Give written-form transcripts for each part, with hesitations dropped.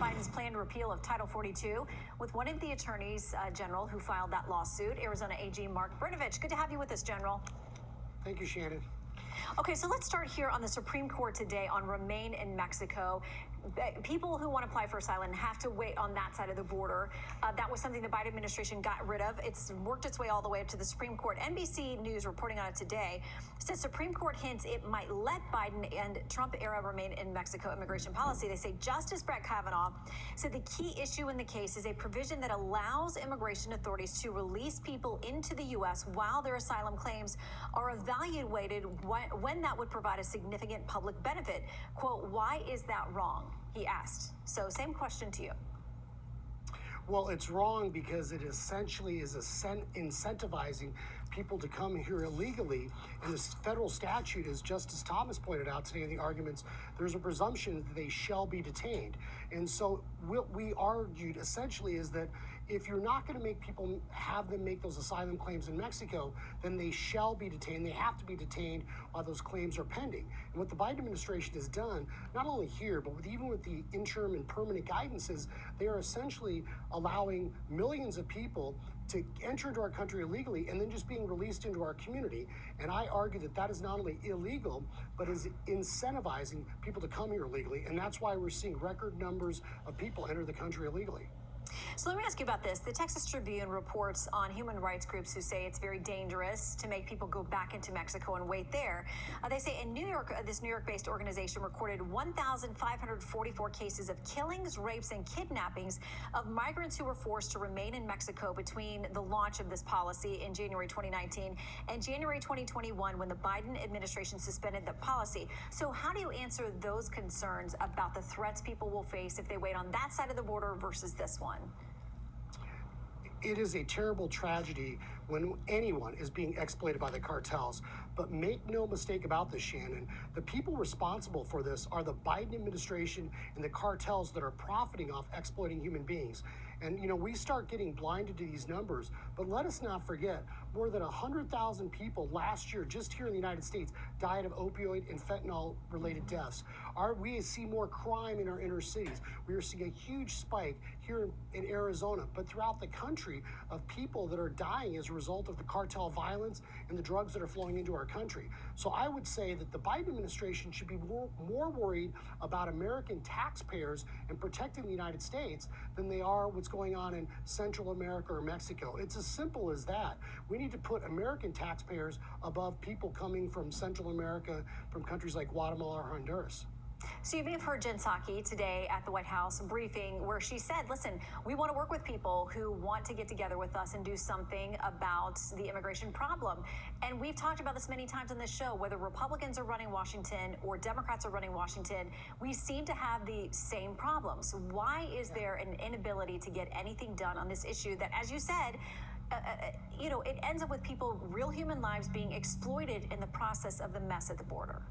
Biden's planned repeal of Title 42 with one of the attorneys general who filed that lawsuit, Arizona AG Mark Brnovich. Good to have you with us, General. Thank you, Shannon. Okay, so let's start here on the Supreme Court today on Remain in Mexico. People who want to apply for asylum have to wait on that side of the border. That was something the Biden administration got rid of. It's worked its way all the way up to the Supreme Court. NBC News reporting on it today says Supreme Court hints it might let Biden and Trump-era Remain in Mexico immigration policy. They say Justice Brett Kavanaugh said the key issue in the case is a provision that allows immigration authorities to release people into the U.S. while their asylum claims are evaluated when that would provide a significant public benefit. Quote, why is that wrong? He asked. So same question to you. Well, it's wrong because it essentially is incentivizing people to come here illegally. And this federal statute, as Justice Thomas pointed out today in the arguments, there's a presumption that they shall be detained. And so what we argued essentially is that if you're not going to make people have them make those asylum claims in Mexico, then they shall be detained. They have to be detained while those claims are pending. And what the Biden administration has done, not only here, but even with the interim and permanent guidances, they are essentially allowing millions of people to enter into our country illegally and then just being released into our community. And I argue that that is not only illegal, but is incentivizing people to come here illegally. And that's why we're seeing record numbers of people enter the country illegally. So let me ask you about this. The Texas Tribune reports on human rights groups who say it's very dangerous to make people go back into Mexico and wait there. They say in New York, this New York-based organization recorded 1,544 cases of killings, rapes, and kidnappings of migrants who were forced to remain in Mexico between the launch of this policy in January 2019 and January 2021 when the Biden administration suspended the policy. So how do you answer those concerns about the threats people will face if they wait on that side of the border versus this one? It is a terrible tragedy when anyone is being exploited by the cartels. But make no mistake about this, Shannon, the people responsible for this are the Biden administration and the cartels that are profiting off exploiting human beings. And, you know, we start getting blinded to these numbers, but let us not forget, more than 100,000 people last year, just here in the United States, died of opioid and fentanyl-related deaths. We see more crime in our inner cities. We are seeing a huge spike here in Arizona, but throughout the country of people that are dying as a result of the cartel violence and the drugs that are flowing into our country. So I would say that the Biden administration should be more worried about American taxpayers and protecting the United States than they are what's going on in Central America or Mexico. It's as simple as that. We need to put American taxpayers above people coming from Central America, from countries like Guatemala or Honduras. So you may have heard Jen Psaki today at the White House briefing where she said, listen, we want to work with people who want to get together with us and do something about the immigration problem. And we've talked about this many times on this show, whether Republicans are running Washington or Democrats are running Washington, we seem to have the same problems. Why is there an inability to get anything done on this issue that, as you said, it ends up with people, real human lives being exploited in the process of the mess at the border?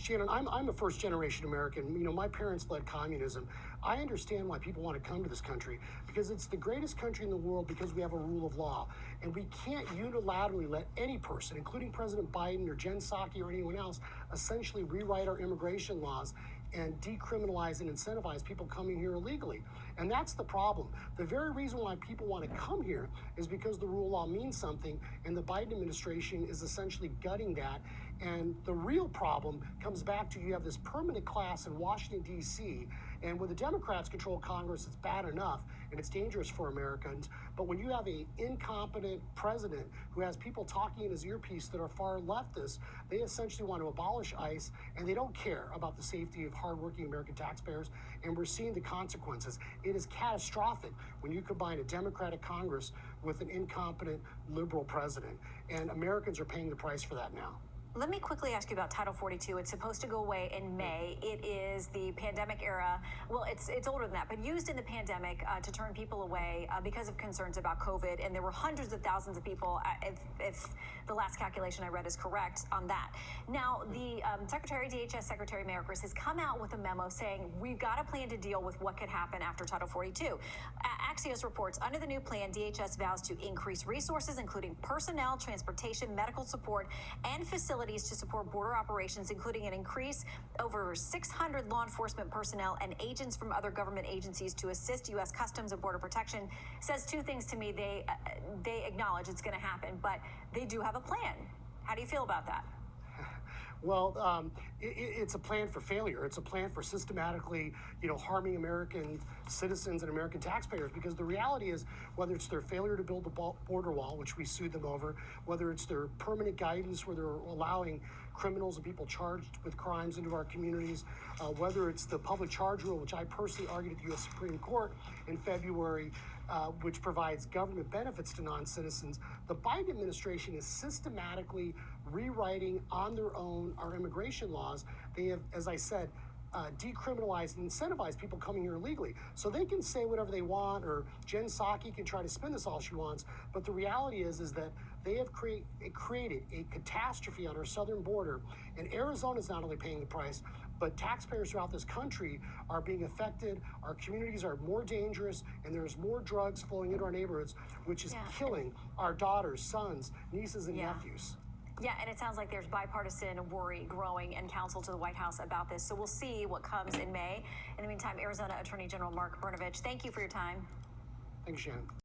Shannon, I'm a first-generation American. You know, my parents fled communism. I understand why people want to come to this country because it's the greatest country in the world because we have a rule of law. And we can't unilaterally let any person, including President Biden or Jen Psaki or anyone else, essentially rewrite our immigration laws and decriminalize and incentivize people coming here illegally. And that's the problem. The very reason why people want to come here is because the rule of law means something, and the Biden administration is essentially gutting that. And the real problem comes back to you have this permanent class in Washington, D.C., and when the Democrats control Congress, it's bad enough, and it's dangerous for Americans. But when you have an incompetent president who has people talking in his earpiece that are far leftists, they essentially want to abolish ICE, and they don't care about the safety of hardworking American taxpayers, and we're seeing the consequences. It is catastrophic when you combine a Democratic Congress with an incompetent liberal president, and Americans are paying the price for that now. Let me quickly ask you about Title 42. It's supposed to go away in May. It is the pandemic era. Well, it's older than that, but used in the pandemic to turn people away because of concerns about COVID. And there were hundreds of thousands of people, if the last calculation I read is correct, on that. Now, the DHS Secretary Mayorkas has come out with a memo saying we've got a plan to deal with what could happen after Title 42. Axios reports under the new plan, DHS vows to increase resources, including personnel, transportation, medical support, and facilities facilities to support border operations, including an increase over 600 law enforcement personnel and agents from other government agencies to assist U.S. Customs and Border Protection. Says two things to me. They acknowledge it's going to happen, but they do have a plan. How do you feel about that? Well, it's a plan for failure. It's a plan for systematically, harming American citizens and American taxpayers. Because the reality is, whether it's their failure to build the border wall, which we sued them over, whether it's their permanent guidance where they're allowing criminals and people charged with crimes into our communities, whether it's the public charge rule, which I personally argued at the U.S. Supreme Court in February, which provides government benefits to non-citizens, the Biden administration is systematically rewriting on their own our immigration laws. They have, as I said, decriminalized and incentivized people coming here illegally. So they can say whatever they want, or Jen Psaki can try to spin this all she wants. But the reality is that they have created a catastrophe on our southern border. And Arizona is not only paying the price, but taxpayers throughout this country are being affected. Our communities are more dangerous, and there's more drugs flowing into our neighborhoods, which is killing our daughters, sons, nieces, and nephews. Yeah, and it sounds like there's bipartisan worry growing and counsel to the White House about this. So we'll see what comes in May. In the meantime, Arizona Attorney General Mark Brnovich, thank you for your time. Thank you, Shannon.